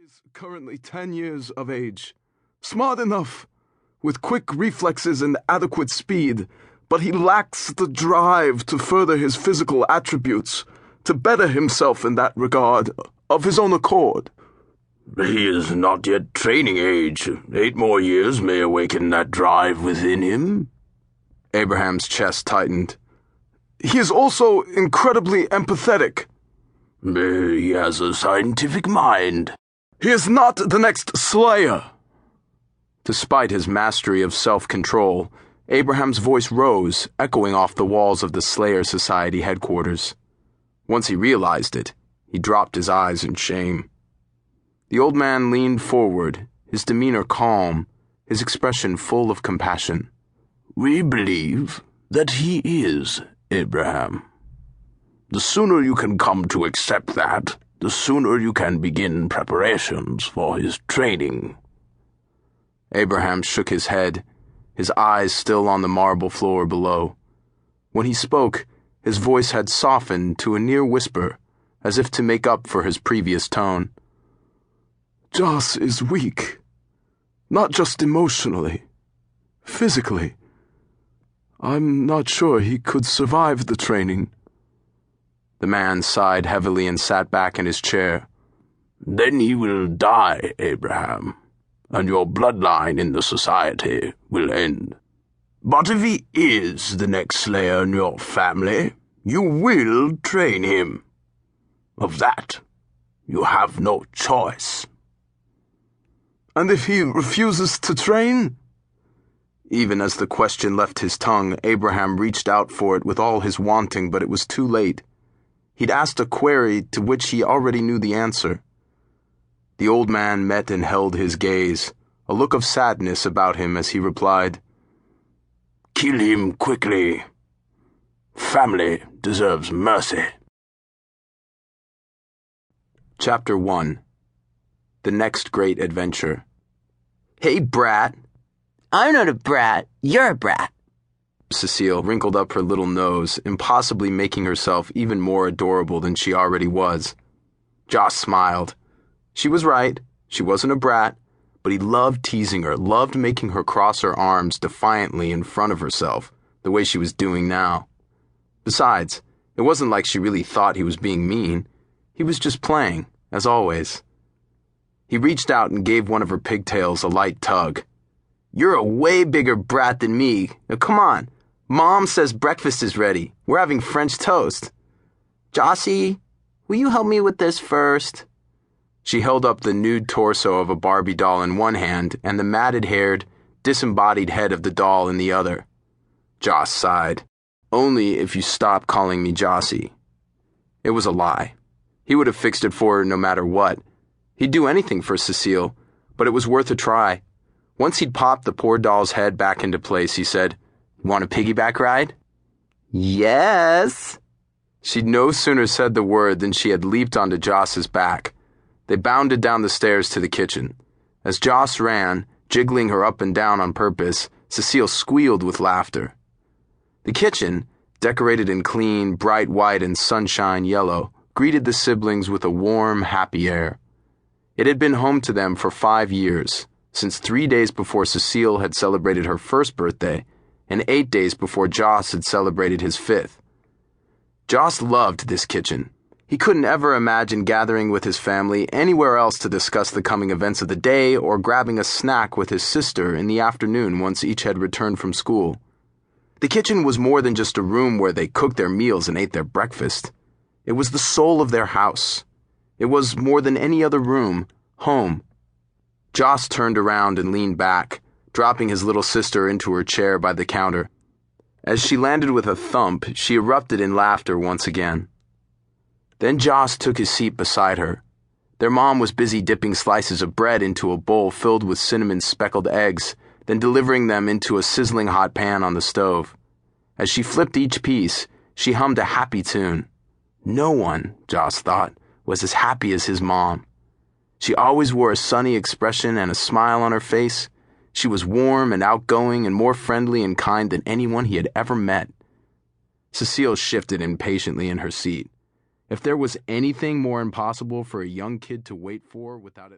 He's currently 10 years of age, smart enough, with quick reflexes and adequate speed, but he lacks the drive to further his physical attributes, to better himself in that regard, of his own accord. He is not yet training age. 8 more years may awaken that drive within him. Abraham's chest tightened. He is also incredibly empathetic. He has a scientific mind. He is not the next Slayer. Despite his mastery of self-control, Abraham's voice rose, echoing off the walls of the Slayer Society headquarters. Once he realized it, he dropped his eyes in shame. The old man leaned forward, his demeanor calm, his expression full of compassion. We believe that he is, Abraham. The sooner you can come to accept that, the sooner you can begin preparations for his training. Abraham shook his head, his eyes still on the marble floor below. When he spoke, his voice had softened to a near whisper, as if to make up for his previous tone. Joss is weak. Not just emotionally. Physically. I'm not sure he could survive the training. The man sighed heavily and sat back in his chair. Then he will die, Abraham, and your bloodline in the society will end. But if he is the next Slayer in your family, you will train him. Of that, you have no choice. And if he refuses to train? Even as the question left his tongue, Abraham reached out for it with all his wanting, but it was too late. He'd asked a query to which he already knew the answer. The old man met and held his gaze, a look of sadness about him as he replied, Kill him quickly. Family deserves mercy. Chapter 1. The Next Great Adventure. Hey, brat. I'm not a brat. You're a brat. Cecile wrinkled up her little nose, impossibly making herself even more adorable than she already was. Joss smiled. She was right. She wasn't a brat, but he loved teasing her, loved making her cross her arms defiantly in front of herself, the way she was doing now. Besides, it wasn't like she really thought he was being mean. He was just playing, as always. He reached out and gave one of her pigtails a light tug. You're a way bigger brat than me. Now, come on. Mom says breakfast is ready. We're having French toast. Jossie, will you help me with this first? She held up the nude torso of a Barbie doll in one hand and the matted-haired, disembodied head of the doll in the other. Joss sighed. Only if you stop calling me Jossie. It was a lie. He would have fixed it for her no matter what. He'd do anything for Cecile, but it was worth a try. Once he'd popped the poor doll's head back into place, he said, Want a piggyback ride? Yes. She'd no sooner said the word than she had leaped onto Joss's back. They bounded down the stairs to the kitchen. As Joss ran, jiggling her up and down on purpose, Cecile squealed with laughter. The kitchen, decorated in clean, bright white and sunshine yellow, greeted the siblings with a warm, happy air. It had been home to them for 5 years, since 3 days before Cecile had celebrated her first birthday, and 8 days before Joss had celebrated his 5th. Joss loved this kitchen. He couldn't ever imagine gathering with his family anywhere else to discuss the coming events of the day or grabbing a snack with his sister in the afternoon once each had returned from school. The kitchen was more than just a room where they cooked their meals and ate their breakfast. It was the soul of their house. It was, more than any other room, home. Joss turned around and leaned back, dropping his little sister into her chair by the counter. As she landed with a thump, she erupted in laughter once again. Then Joss took his seat beside her. Their mom was busy dipping slices of bread into a bowl filled with cinnamon-speckled eggs, then delivering them into a sizzling hot pan on the stove. As she flipped each piece, she hummed a happy tune. No one, Joss thought, was as happy as his mom. She always wore a sunny expression and a smile on her face. She was warm and outgoing and more friendly and kind than anyone he had ever met. Cecile shifted impatiently in her seat. If there was anything more impossible for a young kid to wait for without it